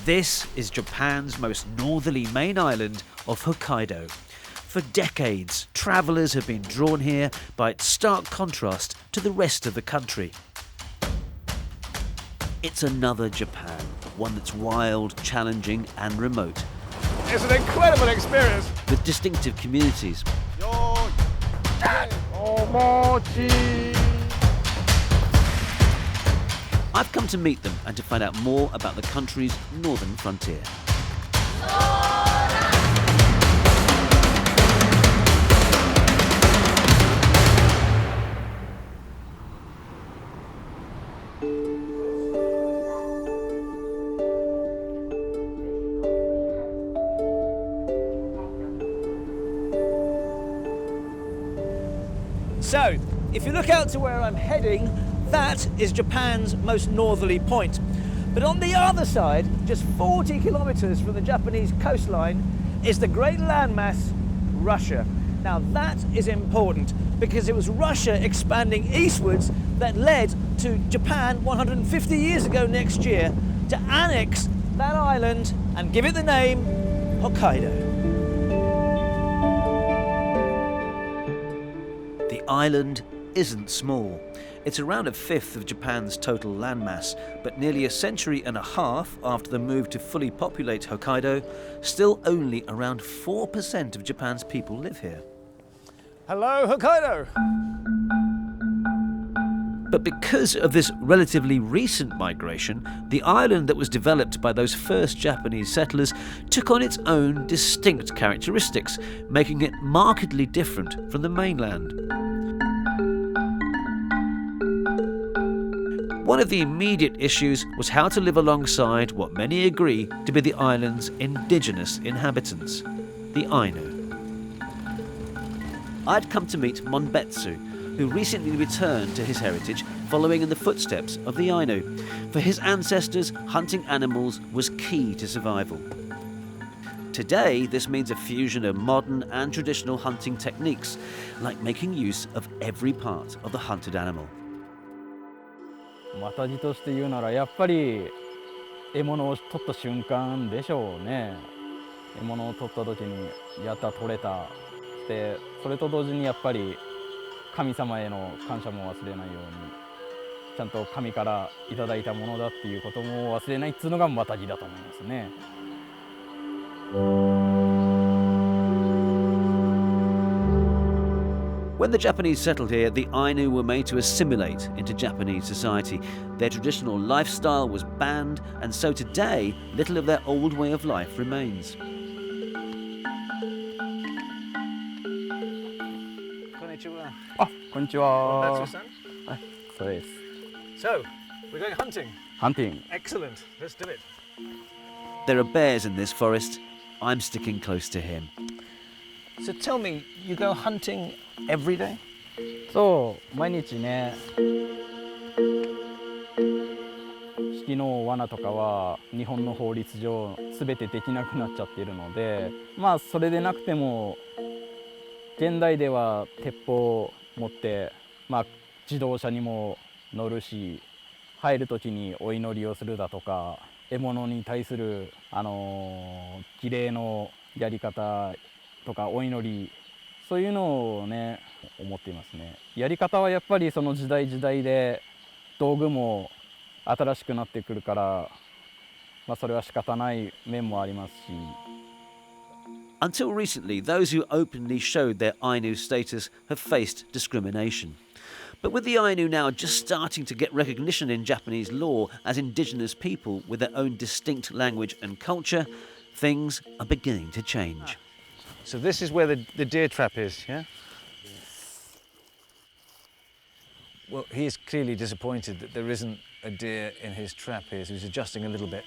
This is Japan's most northerly main island of Hokkaido. For decades, travellers have been drawn here by its stark contrast to the rest of the country. It's another Japan, one that's wild, challenging and remote. It's an incredible experience. With distinctive communities. Mochi. I've come to meet them and to find out more about the country's northern frontier. So, if you look out to where I'm heading, that is Japan's most northerly point. But on the other side, just 40 kilometers from the Japanese coastline, is the great landmass, Russia. Now that is important because it was Russia expanding eastwards that led to Japan 150 years ago next year to annex that island and give it the name Hokkaido. The island isn't small. It's around a fifth of Japan's total landmass, but nearly a century and a half after the move to fully populate Hokkaido, still only around 4% of Japan's people live here. Hello, Hokkaido. But because of this relatively recent migration, the island that was developed by those first Japanese settlers took on its own distinct characteristics, making it markedly different from the mainland. One of the immediate issues was how to live alongside what many agree to be the island's indigenous inhabitants, the Ainu. I'd come to meet Monbetsu, who recently returned to his heritage following in the footsteps of the Ainu. For his ancestors, hunting animals was key to survival. Today, this means a fusion of modern and traditional hunting techniques, like making use of every part of the hunted animal. マタギとして言うならやっぱり獲物を取った瞬間でしょうね。獲物を取った時にやった取れたで、それと同時にやっぱり神様への感謝も忘れないように、ちゃんと神からいただいたものだっていうことも忘れないっていうのがマタギだと思いますね。When the Japanese settled here, the Ainu were made to assimilate into Japanese society. Their traditional lifestyle was banned, and so today, little of their old way of life remains. Konnichiwa. あ、こんにちは。 That's your son? はい、そうです。 So, we're going hunting. Hunting. Excellent. Let's do it. There are bears in this forest. I'm sticking close to him. So tell me, you go hunting every day? そう毎日ね。引きの罠とかは日本の法律上全てできなくなっちゃっているので、まあそれでなくても現代では鉄砲を持って、まあ自動車にも乗るし、入る時にお祈りをするだとか、獲物に対する儀礼のやり方とかお祈り、そういうのをね思っていますね。やり方はやっぱりその時代時代で道具も新しくなってくるから、まあそれは仕方ない面もありますし。Until recently, those who openly showed their Ainu status have faced discrimination. But with the Ainu now just starting to get recognition in Japanese law as indigenous people with their own distinct language and culture, things are beginning to change. So this is where the deer trap is, yeah? Well, he is clearly disappointed that there isn't a deer in his trap here, so he's adjusting a little bit.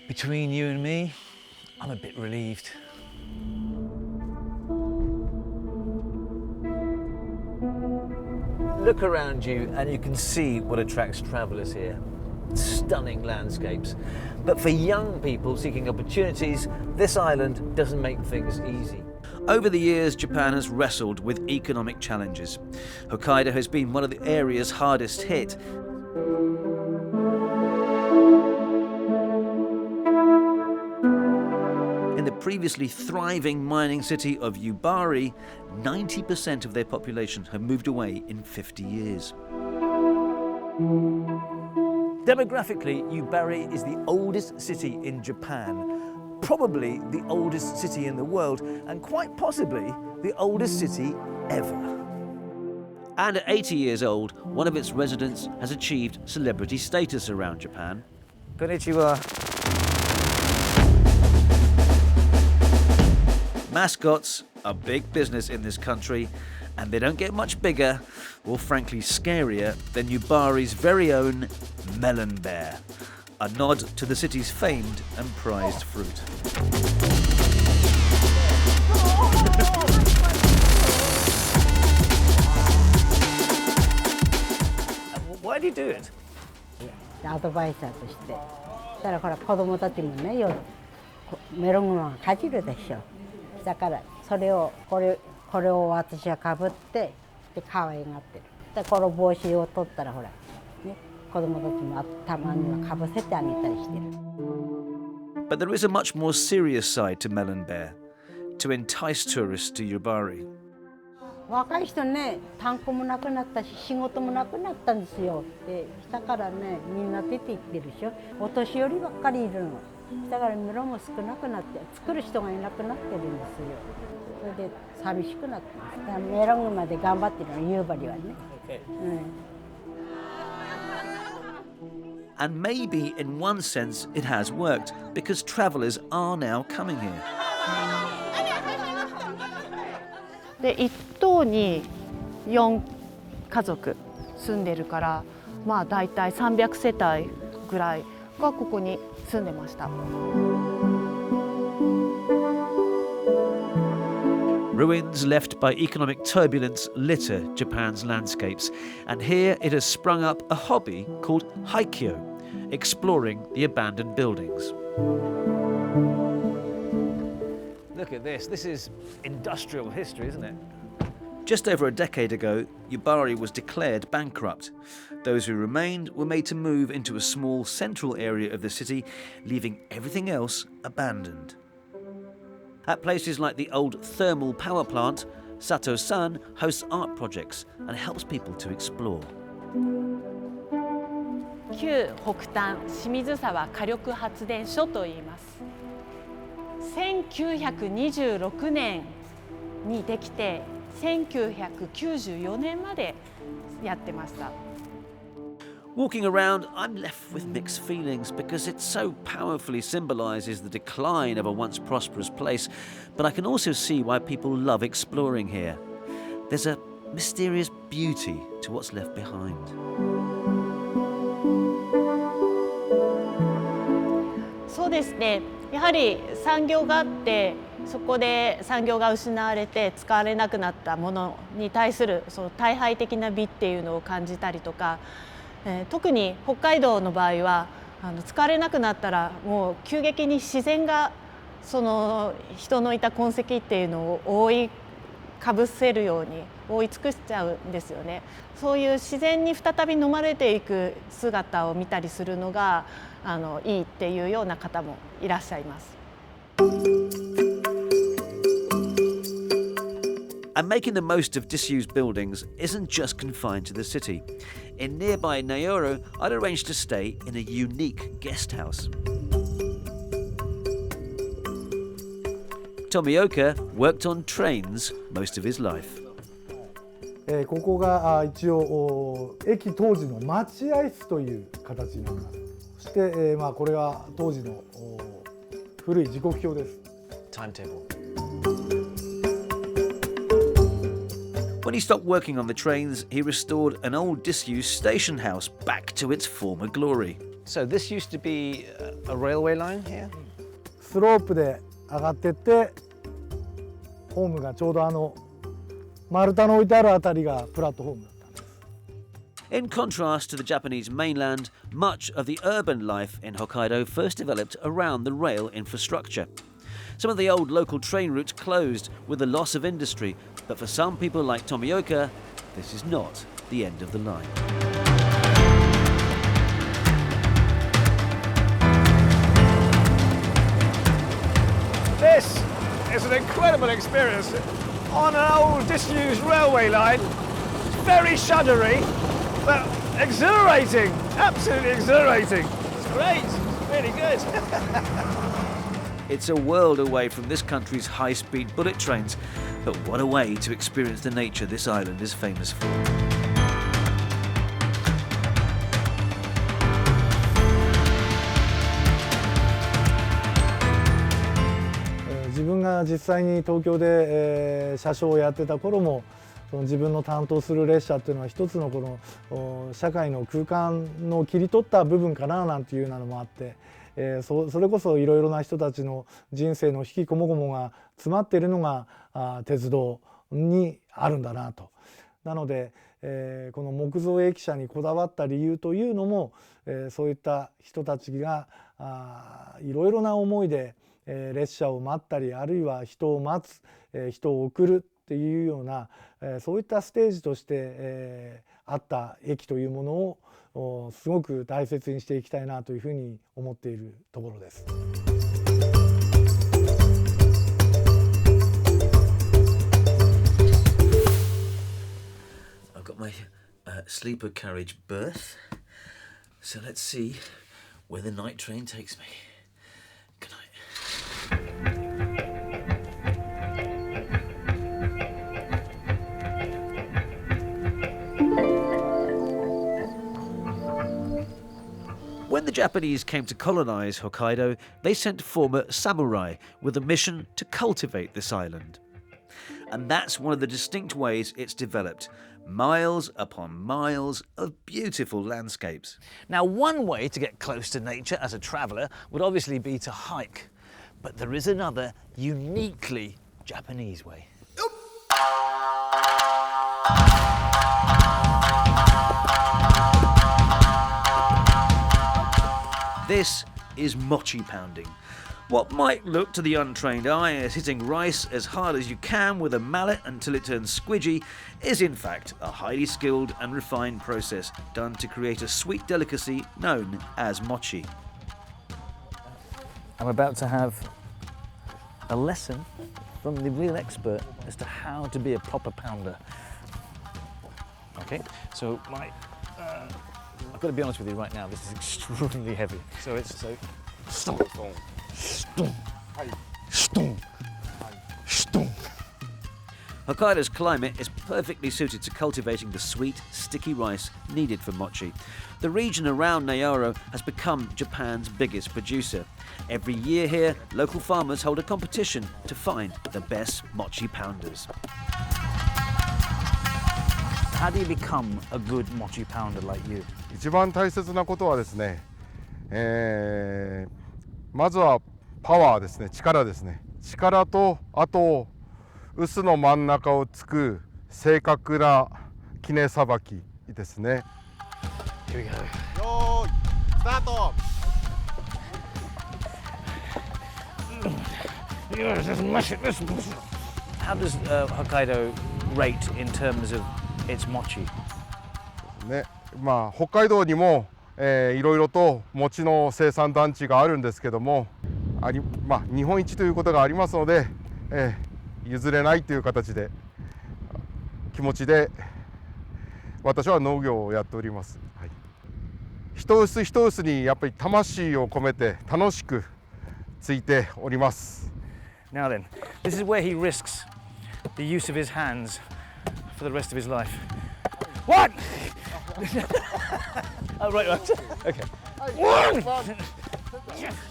Between you and me, I'm a bit relieved. Look around you and you can see what attracts travellers here. Stunning landscapes. But for young people seeking opportunities, this island doesn't make things easy. Over the years, Japan has wrestled with economic challenges. Hokkaido has been one of the areas hardest hit. previously thriving mining city of Yubari, 90% of their population have moved away in 50 years. Demographically, Yubari is the oldest city in Japan, probably the oldest city in the world, and quite possibly the oldest city ever. And at 80 years old, one of its residents has achieved celebrity status around Japan. Konnichiwa. Mascots are big business in this country, and they don't get much bigger, or frankly scarier, than Yubari's very own melon bear, a nod to the city's famed and prized fruit. Why do you do it? アドバイザーとして。したらほら子供たちもね、メロングマがかじるでしょ。だからそれをこれを私はかぶってで可愛がってる。でこの帽子を取ったらほらね、子供たちもたまにはかぶせてあげたりしてる。But there is a much more serious side to Melon Bear, to entice tourists to Yubari. 若い人ね、炭鉱もなくなったし仕事もなくなったんですよ。でしたからね、みんな出て行ってるでしょ。お年寄りばっかりいるの。だからメロンも少なくなって作る人がいなくなってるんですよ。それで寂しくなってます。だからメロンまで頑張ってるの、夕張はね。And maybe in one sense it has worked, because travellers are now coming here. で1棟に4家族住んでるから、まあだいたい300世帯ぐらいがここに住んでました。Ruins left by economic turbulence litter Japan's landscapes, and here it has sprung up a hobby called haikyo, exploring the abandoned buildings. Look at this. This is industrial history, isn't it? Just over a decade ago, Yubari was declared bankrupt. Those who remained were made to move into a small central area of the city, leaving everything else abandoned. At places like the old thermal power plant, Sato-san hosts art projects and helps people to explore. 旧北端清水沢火力発電所と言います。1926年にできて1994年までやってました。Walking around, I'm left with mixed feelings because it so powerfully symbolises the decline of a once prosperous place, but I can also see why people love exploring here. There's a mysterious beauty to what's left behind. そうですね。やはり産業があって、そこで産業が失われて使われなくなったものに対するその退廃的な美っていうのを感じたりとか、特に北海道の場合は使われなくなったらもう急激に自然がその人のいた痕跡っていうのを覆いかぶせるように覆い尽くしちゃうんですよね。そういう自然に再び飲まれていく姿を見たりするのがいいっていうような方もいらっしゃいます。And making the most of disused buildings isn't just confined to the city. In nearby Nayoro, I'd arranged to stay in a unique guest house. Tomioka worked on trains most of his life. ここが一応駅当時の待合室という形になります。そして、これは当時の古い時刻表です。Timetable. When he stopped working on the trains, he restored an old disused station house back to its former glory. So this used to be a railway line here? スロープで上がってってホームがちょうど丸太の置いてあるあたりがプラットフォームだったんです。In contrast to the Japanese mainland, much of the urban life in Hokkaido first developed around the rail infrastructure. Some of the old local train routes closed with the loss of industry, but for some people like Tomioka, this is not the end of the line. This incredible experience on an old disused railway line. Very shuddery, but exhilarating, absolutely exhilarating. It's great, it's really good. It's a world away from this country's high-speed bullet trains, but what a way to experience the nature this island is famous for. 自分が実際に東京で、車掌をやってた頃もその自分の担当する列車っていうのは一つのこの社会の空間の切り取った部分かななんていうようなのもあって、それこそいろいろな人たちの人生の引きこもごもが詰まっているのが鉄道にあるんだなと。なので、この木造駅舎にこだわった理由というのも、そういった人たちがいろいろな思いで列車を待ったりあるいは人を待つ、人を送るっていうようなそういったステージとしてあった駅というものをすごく大切にしていきたいなというふうに思っているところです。I've got my sleeper carriage berth, so let's see where the night train takes me. Good night. When the Japanese came to colonize Hokkaido, they sent former samurai with a mission to cultivate this island. And that's one of the distinct ways it's developed. Miles upon miles of beautiful landscapes. Now, one way to get close to nature as a traveller would obviously be to hike, but there is another uniquely Japanese way. This is mochi pounding. What might look to the untrained eye as hitting rice as hard as you can with a mallet until it turns squidgy is in fact a highly skilled and refined process done to create a sweet delicacy known as mochi. I'm about to have a lesson from the real expert as to how to be a proper pounder. Okay, so I've got to be honest with you right now, this is extraordinarily heavy. So it's stomp, stomp, stomp, stomp. Hokkaido's climate is perfectly suited to cultivating the sweet, sticky rice needed for mochi. The region around Nayaro has become Japan's biggest producer. Every year here, local farmers hold a competition to find the best mochi pounders. How do you become a good mochi pounder like you? 一番大切なことはですね、まずはパワーですね、力ですね。力とあと臼の真ん中をつく正確な杵さばきですね。Here we go. よーい、スタート。How does Hokkaido rate in terms of its mochi? ね、まあ北海道にも、いろいろと餅の生産団地があるんですけども、まあ日本一ということがありますので、譲れないという形で気持ちで私は農業をやっております。はい、一臼一臼にやっぱり魂を込めて楽しくついております。Now then, this is where he risks the use of his hands for the rest of his life. What? Oh, right. Okay.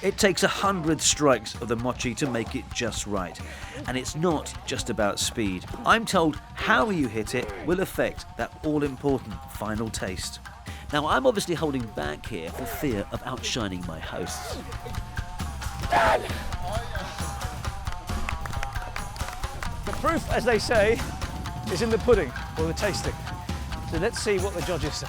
It takes 100 strikes of the mochi to make it just right. And it's not just about speed. I'm told how you hit it will affect that all-important final taste. Now, I'm obviously holding back here for fear of outshining my hosts. The proof, as they say, is in the pudding, or the tasting. So let's see what the judges say.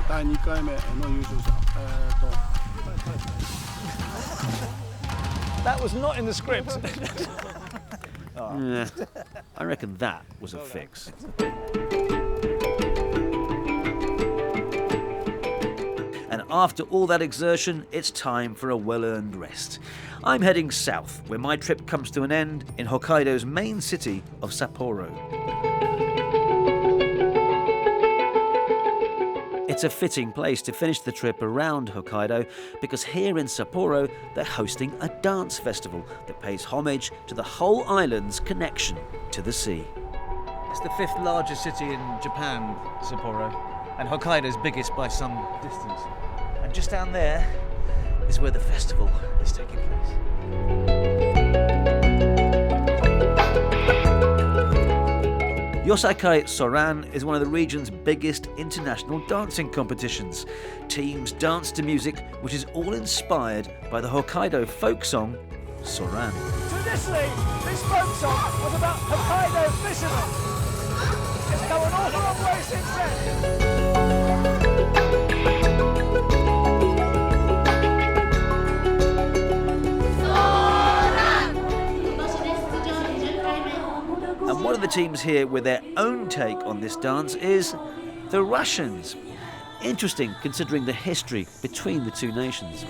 第2回目の優勝者。That was not in the script. I reckon that was a fix. after all that exertion, it's time for a well-earned rest. I'm heading south, where my trip comes to an end in Hokkaido's main city of Sapporo. It's a fitting place to finish the trip around Hokkaido because here in Sapporo they're hosting a dance festival that pays homage to the whole island's connection to the sea. It's the 5th largest city in Japan, Sapporo, and Hokkaido's biggest by some distance. And just down there is where the festival is taking place. Yosakai Soran is one of the region's biggest international dancing competitions. Teams dance to music which is all inspired by the Hokkaido folk song Soran. Traditionally, this folk song was about Hokkaido fishermen. It's come an awful long way since then. And one of the teams here with their own take on this dance is the Russians. Interesting considering the history between the two nations.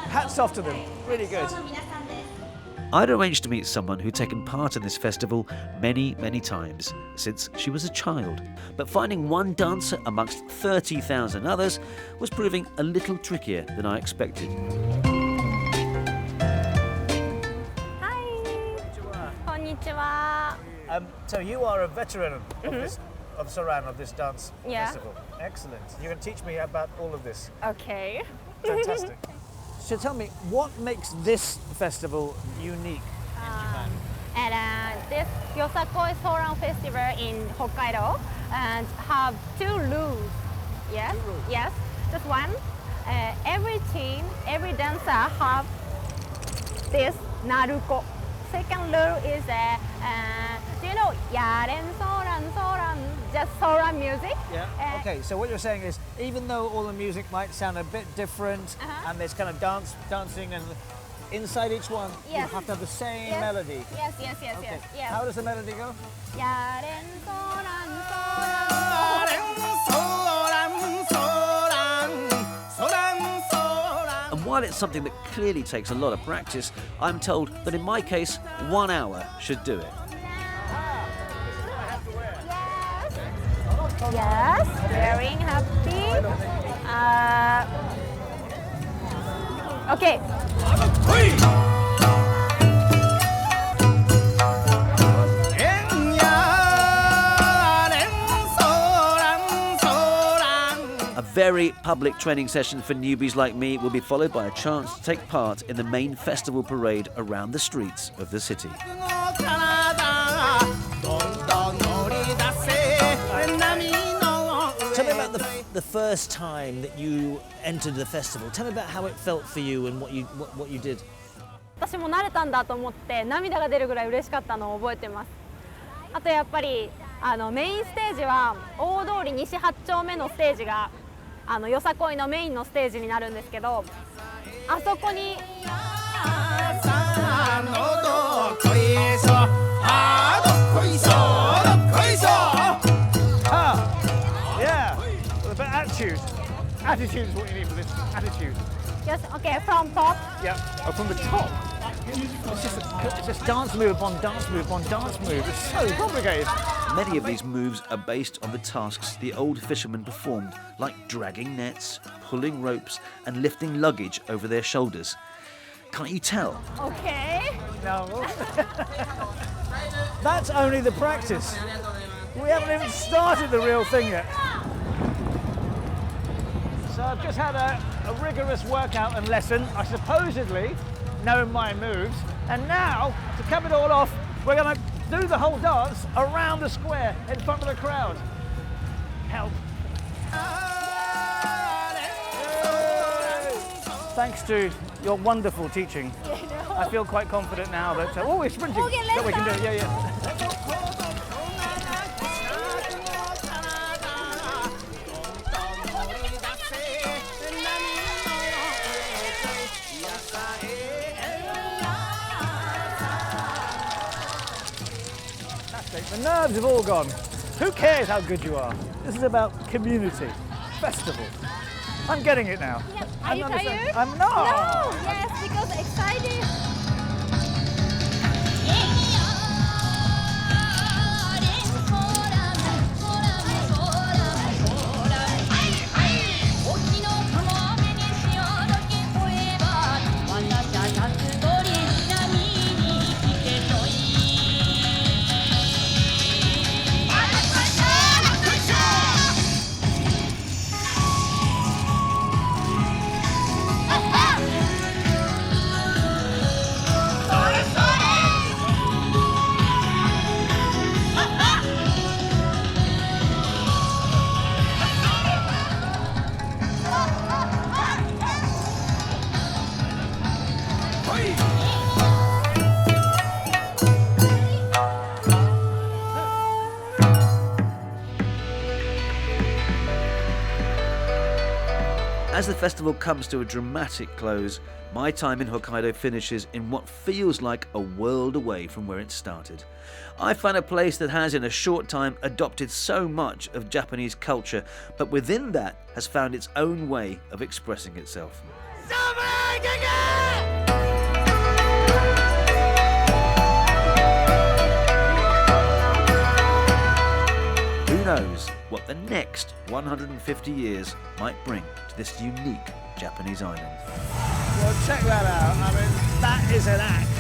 Hats off to them, really good. I'd arranged to meet someone who'd taken part in this festival many, many times since she was a child. But finding one dancer amongst 30,000 others was proving a little trickier than I expected. Hi. Konnichiwa. So you are a veteran of Soran, of this dance Yeah. festival. Excellent. You can teach me about all of this. Okay. Fantastic. So tell me, what makes this festival unique in Japan? And this Yosakoi Soran Festival in Hokkaido and have 2 rules. Yes. 2 rules. Yes. Just one. Every team, every dancer have this naruko. Second rule is do you know Yaren Soran Soran? Just Soran music. Yeah. Okay. So what you're saying is, even though all the music might sound a bit different, and there's kind of dancing, and inside each one, you Yes. have to have the same Yes. melody. Yes. Okay. Yes. How does the melody go? Yaren Soran Soran. And while it's something that clearly takes a lot of practice, I'm told that in my case, 1 hour should do it. Yes, very happy. Okay. A very public training session for newbies like me will be followed by a chance to take part in the main festival parade around the streets of the city. Tell me about the first time that you entered the festival. Tell me about how it felt for you and what you did. 私も慣れたんだと思って涙が出るぐらい嬉しかったのを覚えてます。あとやっぱりメインステージは大通り西8丁目のステージがよさこいのメインのステージになるんですけど、あそこにYeah. But attitude. Attitude is what you need for this. Attitude. Yes, okay, from top. Yeah. Oh, from the top. It's just dance move upon dance move upon dance move. It's so complicated. Many of these moves are based on the tasks the old fishermen performed, like dragging nets, pulling ropes, and lifting luggage over their shoulders. Can't you tell? Okay. No. That's only the practice. We haven't even started the real thing yet. So I've just had a rigorous workout and lesson. I supposedly know my moves. And now, to cap it all off, we're going to do the whole dance around the square in front of the crowd. Help. Thanks to your wonderful teaching, I feel quite confident now that... oh, we're sprinting. Okay, let's that we can do. go. Yeah. The nerves have all gone. Who cares how good you are? This is about community, festival. I'm getting it now. Yeah. Are I'm you understand- tired? I'm not. No, yes, because excited. As the festival comes to a dramatic close, my time in Hokkaido finishes in what feels like a world away from where it started. I find a place that has in a short time adopted so much of Japanese culture, but within that has found its own way of expressing itself. Who knows what the next 150 years might bring to this unique Japanese island. Well, check that out. I mean, that is an act.